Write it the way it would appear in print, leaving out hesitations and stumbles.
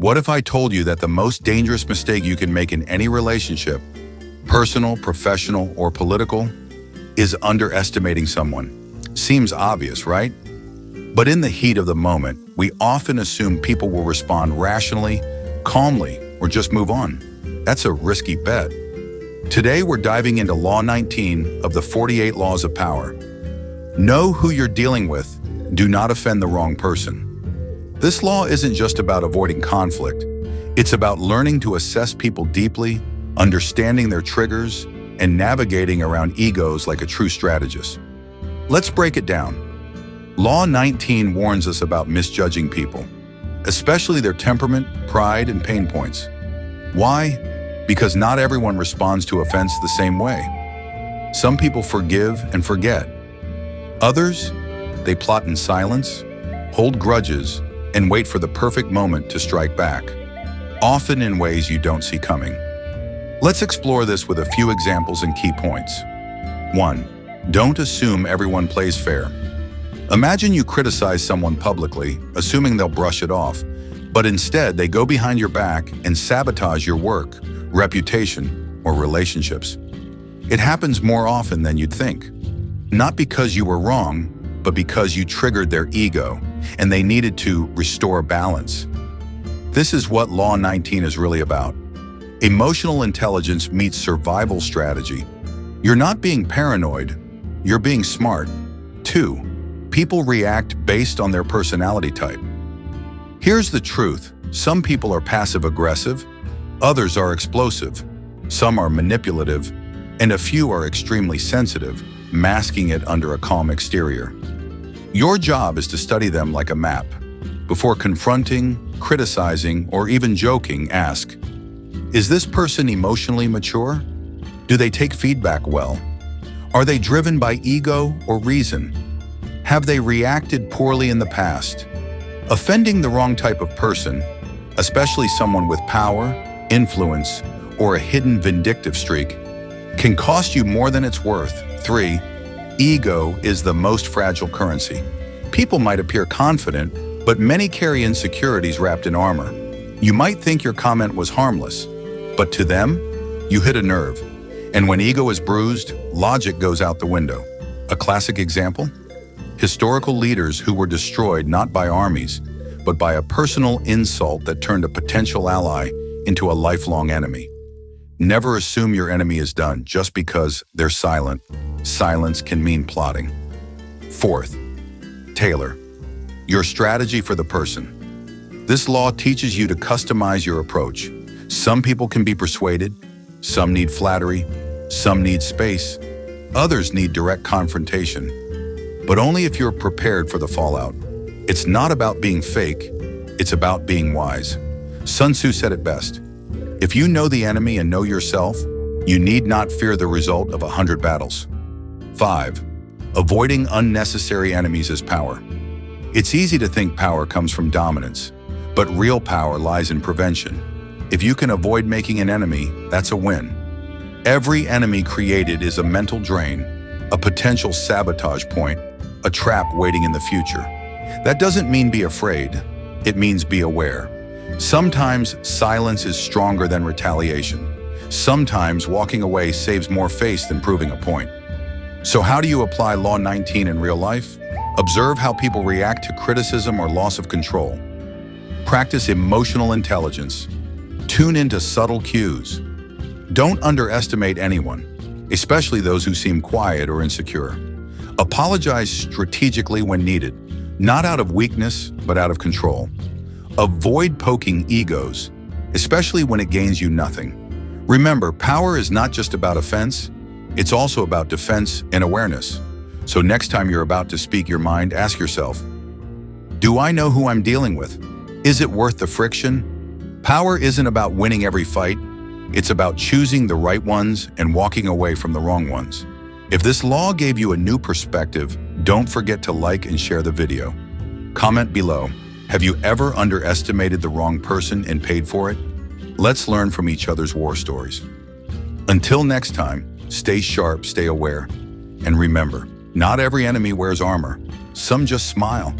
What if I told you that the most dangerous mistake you can make in any relationship, personal, professional, or political, is underestimating someone? Seems obvious, right? But in the heat of the moment, we often assume people will respond rationally, calmly, or just move on. That's a risky bet. Today, we're diving into Law 19 of the 48 Laws of Power. Know who you're dealing with. Do not offend the wrong person. This law isn't just about avoiding conflict. It's about learning to assess people deeply, understanding their triggers, and navigating around egos like a true strategist. Let's break it down. Law 19 warns us about misjudging people, especially their temperament, pride, and pain points. Why? Because not everyone responds to offense the same way. Some people forgive and forget. Others, they plot in silence, hold grudges, and wait for the perfect moment to strike back, often in ways you don't see coming. Let's explore this with a few examples and key points. 1. Don't assume everyone plays fair. Imagine you criticize someone publicly, assuming they'll brush it off, but instead they go behind your back and sabotage your work, reputation, or relationships. It happens more often than you'd think. Not because you were wrong, but because you triggered their ego and they needed to restore balance. This is what Law 19 is really about. Emotional intelligence meets survival strategy. You're not being paranoid, you're being smart. 2. People react based on their personality type. Here's the truth. Some people are passive-aggressive, others are explosive, some are manipulative, and a few are extremely sensitive, masking it under a calm exterior. Your job is to study them like a map. Before confronting, criticizing, or even joking, ask, is this person emotionally mature? Do they take feedback well? Are they driven by ego or reason? Have they reacted poorly in the past? Offending the wrong type of person, especially someone with power, influence, or a hidden vindictive streak, can cost you more than it's worth. 3. Ego is the most fragile currency. People might appear confident, but many carry insecurities wrapped in armor. You might think your comment was harmless, but to them, you hit a nerve. And when ego is bruised, logic goes out the window. A classic example? Historical leaders who were destroyed not by armies, but by a personal insult that turned a potential ally into a lifelong enemy. Never assume your enemy is done just because they're silent. Silence can mean plotting. 4th, tailor your strategy for the person. This law teaches you to customize your approach. Some people can be persuaded, some need flattery, some need space, others need direct confrontation. But only if you're prepared for the fallout. It's not about being fake, it's about being wise. Sun Tzu said it best. If you know the enemy and know yourself, you need not fear the result of 100 battles. 5. Avoiding unnecessary enemies is power. It's easy to think power comes from dominance, but real power lies in prevention. If you can avoid making an enemy, that's a win. Every enemy created is a mental drain, a potential sabotage point, a trap waiting in the future. That doesn't mean be afraid, it means be aware. Sometimes silence is stronger than retaliation. Sometimes walking away saves more face than proving a point. So how do you apply Law 19 in real life? Observe how people react to criticism or loss of control. Practice emotional intelligence. Tune into subtle cues. Don't underestimate anyone, especially those who seem quiet or insecure. Apologize strategically when needed, not out of weakness, but out of control. Avoid poking egos, especially when it gains you nothing. Remember, power is not just about offense, it's also about defense and awareness. So next time you're about to speak your mind, ask yourself, do I know who I'm dealing with? Is it worth the friction? Power isn't about winning every fight, it's about choosing the right ones and walking away from the wrong ones. If this law gave you a new perspective, don't forget to like and share the video. Comment below, have you ever underestimated the wrong person and paid for it? Let's learn from each other's war stories. Until next time, stay sharp, stay aware, and remember, not every enemy wears armor. Some just smile.